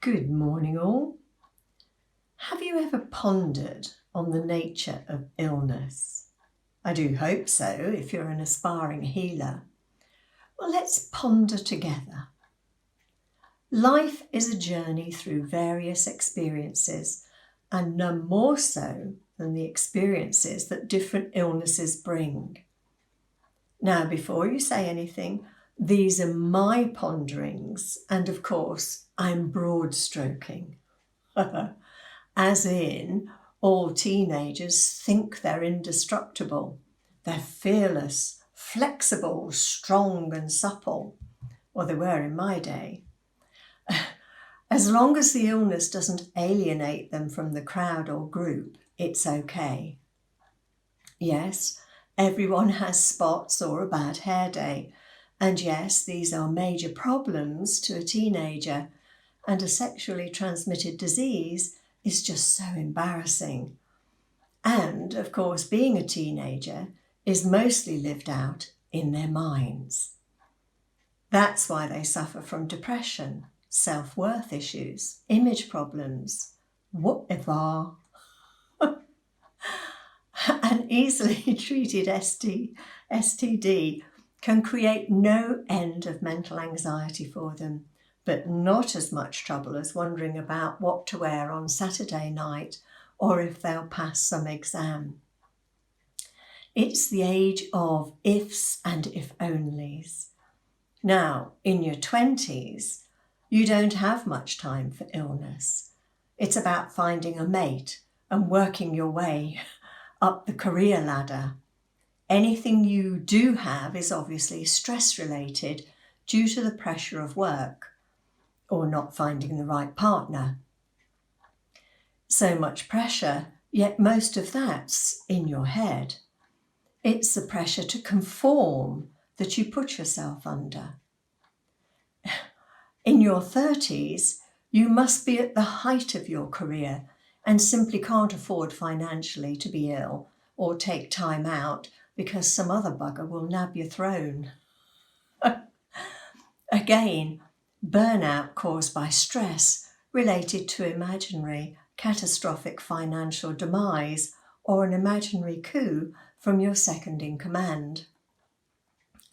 Good morning all. Have you ever pondered on the nature of illness? I do hope so if you're an aspiring healer. Well, let's ponder together. Life is a journey through various experiences, and none more so than the experiences that different illnesses bring. Now, before you say anything, these are my ponderings, and of course, I'm broad stroking. As in, all teenagers think they're indestructible. They're fearless, flexible, strong and supple. Well, they were in my day. As long as the illness doesn't alienate them from the crowd or group, it's okay. Yes, everyone has spots or a bad hair day. And yes, these are major problems to a teenager, and a sexually transmitted disease is just so embarrassing. And, of course, being a teenager is mostly lived out in their minds. That's why they suffer from depression, self-worth issues, image problems, whatever. An easily treated STD can create no end of mental anxiety for them, but not as much trouble as wondering about what to wear on Saturday night or if they'll pass some exam. It's the age of ifs and if-onlys. Now, in your 20s, you don't have much time for illness. It's about finding a mate and working your way up the career ladder. Anything you do have is obviously stress-related due to the pressure of work or not finding the right partner. So much pressure, yet most of that's in your head. It's the pressure to conform that you put yourself under. In your 30s, you must be at the height of your career and simply can't afford financially to be ill or take time out because some other bugger will nab your throne. Again, burnout caused by stress related to imaginary catastrophic financial demise or an imaginary coup from your second in command.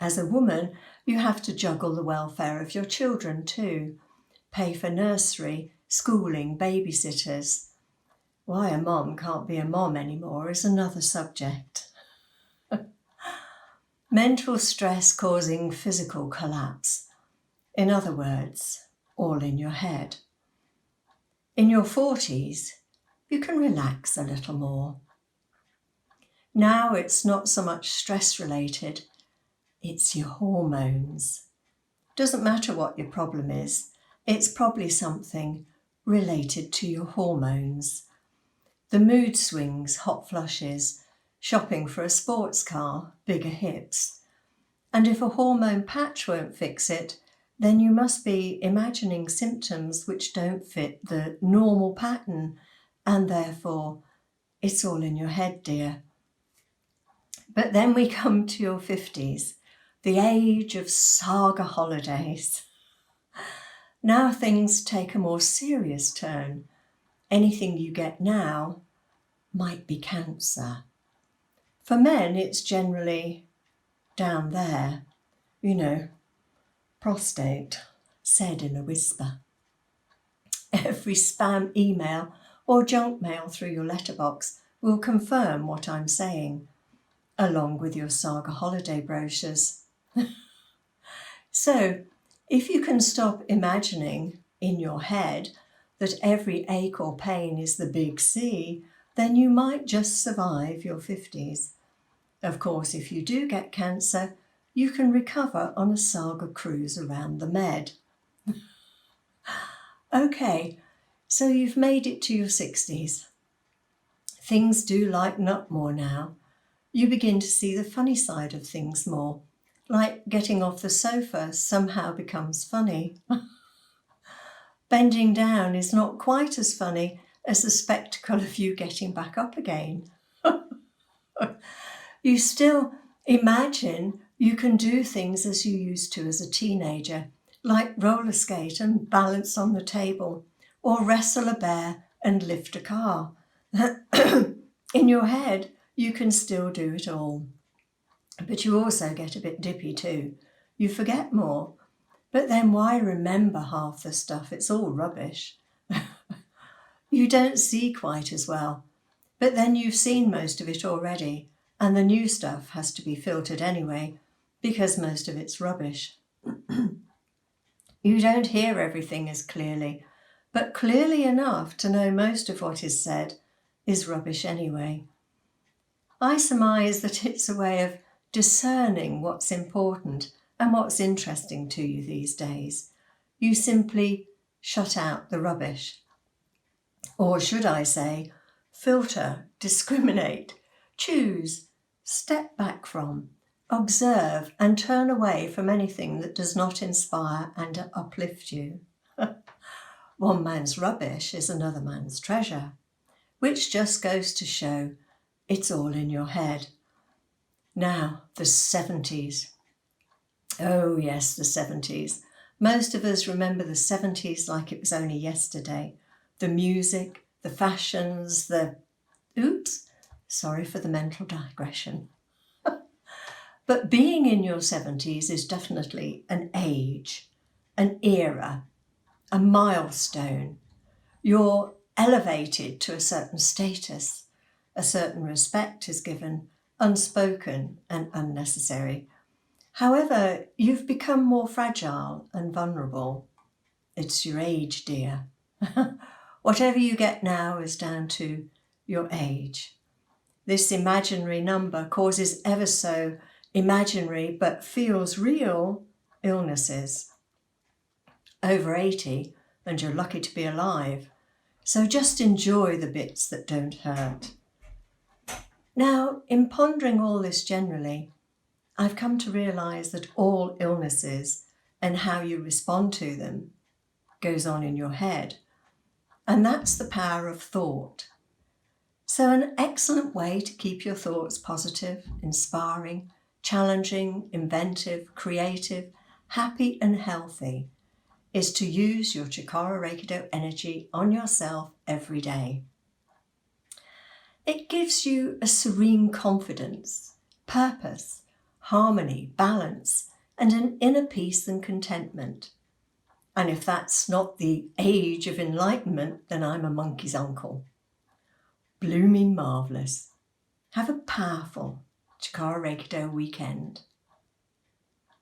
As a woman, you have to juggle the welfare of your children too, pay for nursery, schooling, babysitters. Why a mom can't be a mom anymore is another subject. Mental stress causing physical collapse. In other words, all in your head. In your 40s, you can relax a little more. Now it's not so much stress related, it's your hormones. Doesn't matter what your problem is, it's probably something related to your hormones. The mood swings, hot flushes, shopping for a sports car, bigger hips. And if a hormone patch won't fix it, then you must be imagining symptoms which don't fit the normal pattern, and therefore it's all in your head, dear. But then we come to your 50s, the age of saga holidays. Now things take a more serious turn. Anything you get now might be cancer. For men, it's generally down there, prostate, said in a whisper. Every spam email or junk mail through your letterbox will confirm what I'm saying, along with your saga holiday brochures. So, if you can stop imagining in your head that every ache or pain is the big C, then you might just survive your 50s. Of course, if you do get cancer, you can recover on a saga cruise around the Med. Okay, so you've made it to your 60s. Things do lighten up more now. You begin to see the funny side of things more, like getting off the sofa somehow becomes funny. Bending down is not quite as funny as the spectacle of you getting back up again. You still imagine you can do things as you used to as a teenager, like roller skate and balance on the table, or wrestle a bear and lift a car. In your head, you can still do it all. But you also get a bit dippy too. You forget more. But then why remember half the stuff? It's all rubbish. You don't see quite as well. But then you've seen most of it already, and the new stuff has to be filtered anyway, because most of it's rubbish. You don't hear everything as clearly, but clearly enough to know most of what is said is rubbish anyway. I surmise that it's a way of discerning what's important and what's interesting to you these days. You simply shut out the rubbish. Or should I say, filter, discriminate, choose, step back from, observe and turn away from anything that does not inspire and uplift you. One man's rubbish is another man's treasure, which just goes to show it's all in your head. Now, the 70s. Oh yes, the 70s. Most of us remember the 70s like it was only yesterday. The music, the fashions, sorry for the mental digression. But being in your 70s is definitely an age, an era, a milestone. You're elevated to a certain status. A certain respect is given, unspoken and unnecessary. However, you've become more fragile and vulnerable. It's your age, dear. Whatever you get now is down to your age. This imaginary number causes ever so imaginary but feels real illnesses. Over 80 and you're lucky to be alive. So just enjoy the bits that don't hurt. Now, in pondering all this generally, I've come to realise that all illnesses and how you respond to them goes on in your head. And that's the power of thought. So an excellent way to keep your thoughts positive, inspiring, challenging, inventive, creative, happy and healthy is to use your chikara-reiki-do energy on yourself every day. It gives you a serene confidence, purpose, harmony, balance, and an inner peace and contentment. And if that's not the age of enlightenment, then I'm a monkey's uncle. Blooming marvellous. Have a powerful chikara-reiki-do weekend.